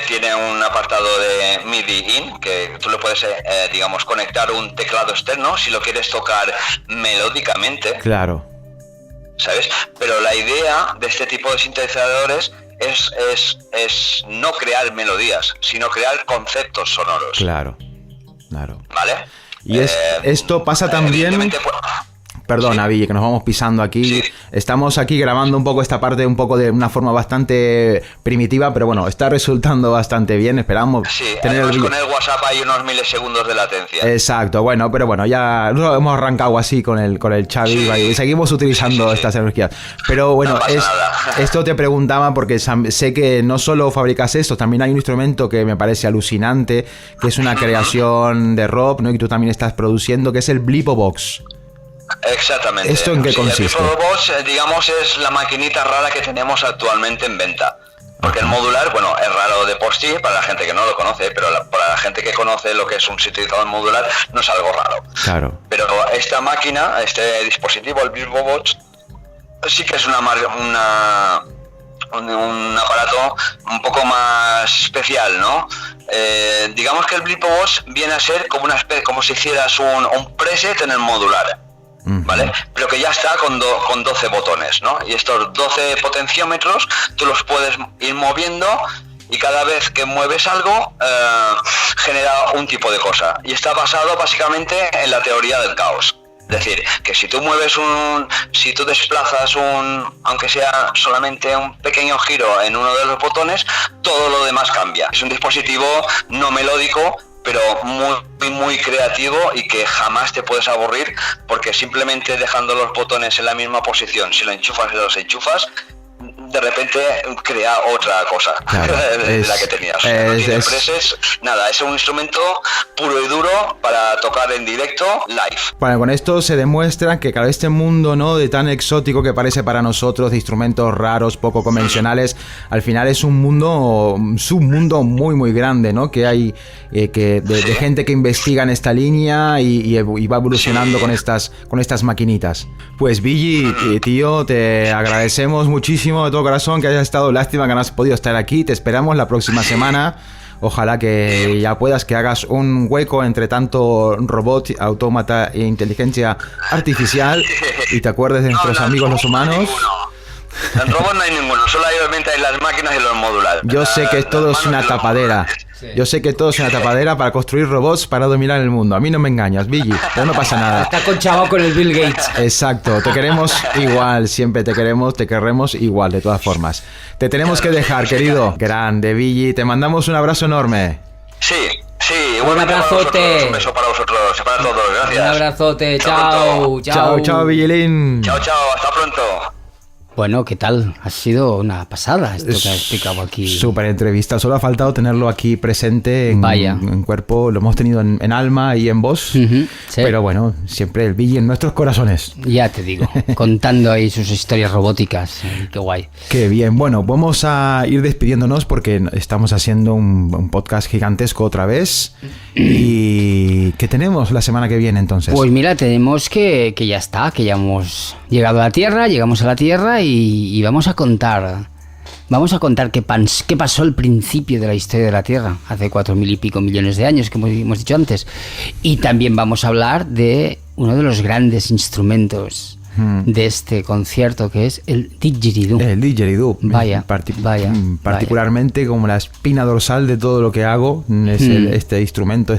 tiene un apartado de MIDI in, que tú le puedes, digamos, conectar un teclado externo si lo quieres tocar melódicamente. Claro. ¿Sabes? Pero la idea de este tipo de sintetizadores es no crear melodías, sino crear conceptos sonoros. Claro. ¿Vale? Y esto pasa también... Perdón, Avi, que nos vamos pisando aquí. Sí. Estamos aquí grabando un poco esta parte de una forma bastante primitiva, pero bueno, está resultando bastante bien. Esperamos tener con el WhatsApp hay unos milisegundos de latencia. Exacto, pero bueno, ya hemos arrancado así con el Xavi y seguimos utilizando estas energías. Pero bueno, esto te preguntaba porque sé que no solo fabricas esto, también hay un instrumento que me parece alucinante, que es una creación de Rob, ¿no? Y tú también estás produciendo, que es el Blipobox. Exactamente. ¿Esto en qué consiste? El Blipobox, digamos, es la maquinita rara que tenemos actualmente en venta. Porque el modular, bueno, es raro de por sí para la gente que no lo conoce, pero para la gente que conoce lo que es un sintetizador modular no es algo raro. Claro. Pero esta máquina, este dispositivo, el Blipobox, sí que es un aparato un poco más especial, ¿no? Digamos que el Blipobox viene a ser como una especie, como si hicieras un preset en el modular. ¿Vale? Pero que ya está con 12 botones, ¿no? Y estos 12 potenciómetros tú los puedes ir moviendo y cada vez que mueves algo genera un tipo de cosa. Y está basado básicamente en la teoría del caos. Es decir, que si tú desplazas aunque sea solamente un pequeño giro en uno de los botones, todo lo demás cambia. Es un dispositivo no melódico, pero muy creativo y que jamás te puedes aburrir, porque simplemente dejando los botones en la misma posición, si lo enchufas y los enchufas, de repente crea otra cosa, claro, de la que tenías. Nada, es un instrumento puro y duro para tocar en directo, live. Bueno, con esto se demuestra que cada este mundo, ¿no?, de tan exótico que parece para nosotros, de instrumentos raros, poco convencionales, al final es un submundo muy muy grande, ¿no?, que hay de gente que investiga en esta línea y va evolucionando con estas maquinitas. Pues Billy, tío, te agradecemos muchísimo de todo corazón que hayas estado. Lástima que no has podido estar aquí. Te esperamos la próxima semana. Ojalá que ya puedas, que hagas un hueco entre tanto robot, autómata e inteligencia artificial y te acuerdes de nuestros amigos los humanos. En robot no hay ninguno, solamente hay las máquinas y los modulares. Yo sé que todo es una tapadera. Yo sé que todo es una tapadera para construir robots para dominar el mundo. A mí no me engañas, Billy, pero no pasa nada. Está conchavado con el Bill Gates. Exacto, te queremos igual, siempre te querremos igual, de todas formas. Te tenemos que dejar, querido. Grande, Billy, te mandamos un abrazo enorme. Sí, un abrazote. Un beso para vosotros y para todos, gracias. Un abrazote, chao. Chao, Billilín. Chao, hasta pronto. Bueno, ¿qué tal? Ha sido una pasada esto que ha explicado aquí. Súper entrevista. Solo ha faltado tenerlo aquí presente en cuerpo. Lo hemos tenido en alma y en voz. Sí. Pero bueno, siempre el Billy en nuestros corazones. Ya te digo, contando ahí sus historias robóticas. Qué guay. Qué bien. Bueno, vamos a ir despidiéndonos porque estamos haciendo un podcast gigantesco otra vez. ¿Y qué tenemos la semana que viene entonces? Pues mira, tenemos que ya está, que ya hemos llegado a la Tierra, llegamos a la Tierra y vamos a contar qué pasó al principio de la historia de la Tierra, hace 4.000 y pico millones de años, que hemos dicho antes. Y también vamos a hablar de uno de los grandes instrumentos de este concierto, que es el didgeridoo. El didgeridoo. Vaya. Particularmente como la espina dorsal de todo lo que hago, es este instrumento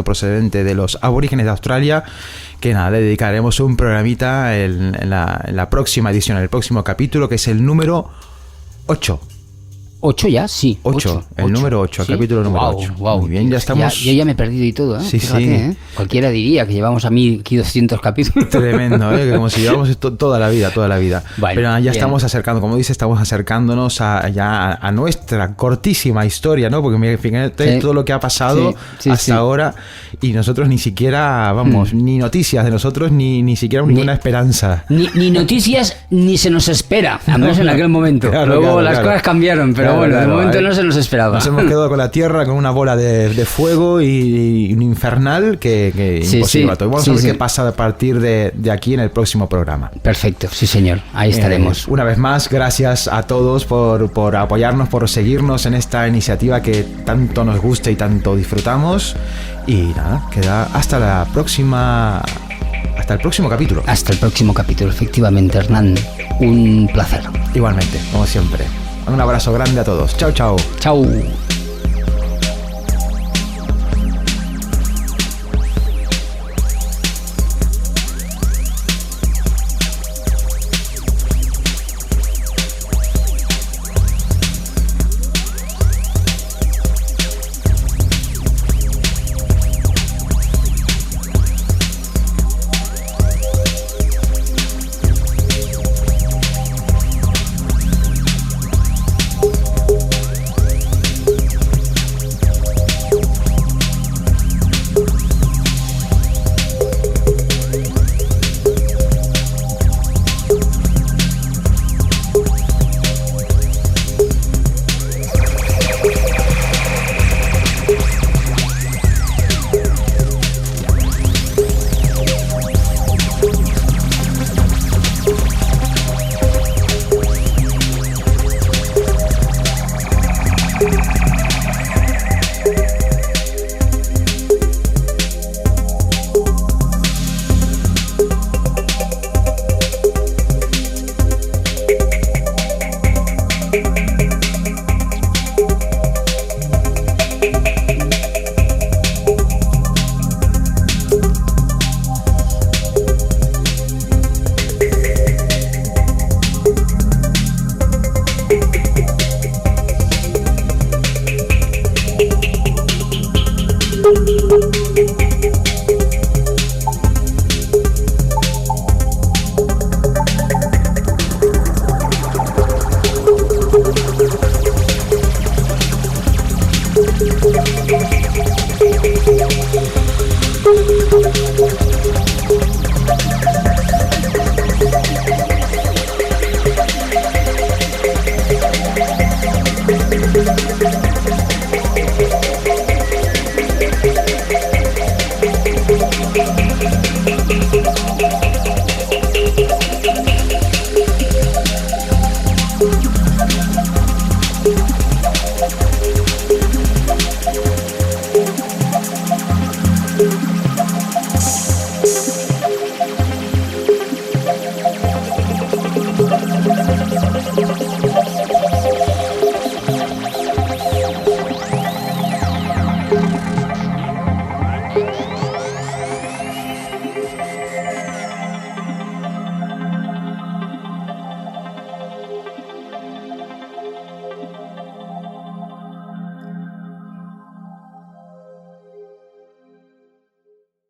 procedente de los aborígenes de Australia, que nada, le dedicaremos un programita en la próxima edición, en el próximo capítulo, que es el número 8. ¿8 ya? Sí. 8, el número 8, ¿sí? El capítulo número 8. Wow. Muy bien, ya estamos. Yo ya me he perdido y todo, ¿eh? Sí, fíjate, sí. ¿eh? Cualquiera diría que llevamos a mí aquí 200 capítulos. Tremendo, ¿eh? Que como si llevamos toda la vida. Bueno, pero ya bien. estamos acercando, como dice, estamos acercándonos a nuestra cortísima historia, ¿no? Porque fíjate todo lo que ha pasado hasta ahora y nosotros ni siquiera, ni noticias de nosotros, ni siquiera ninguna esperanza. Ni noticias, ni se nos espera, al menos en aquel momento. Luego las cosas cambiaron, pero de momento no se nos esperaba. Nos hemos quedado con la Tierra con una bola de fuego y un infernal que imposible. Vamos a ver qué pasa a partir de aquí en el próximo programa. Perfecto, sí señor, ahí estaremos. Una vez más, gracias a todos por apoyarnos, por seguirnos en esta iniciativa que tanto nos gusta y tanto disfrutamos. Y nada, queda hasta el próximo capítulo. Hasta el próximo capítulo, efectivamente, Hernán. Un placer. Igualmente, como siempre. Un abrazo grande a todos. Chao. Chao.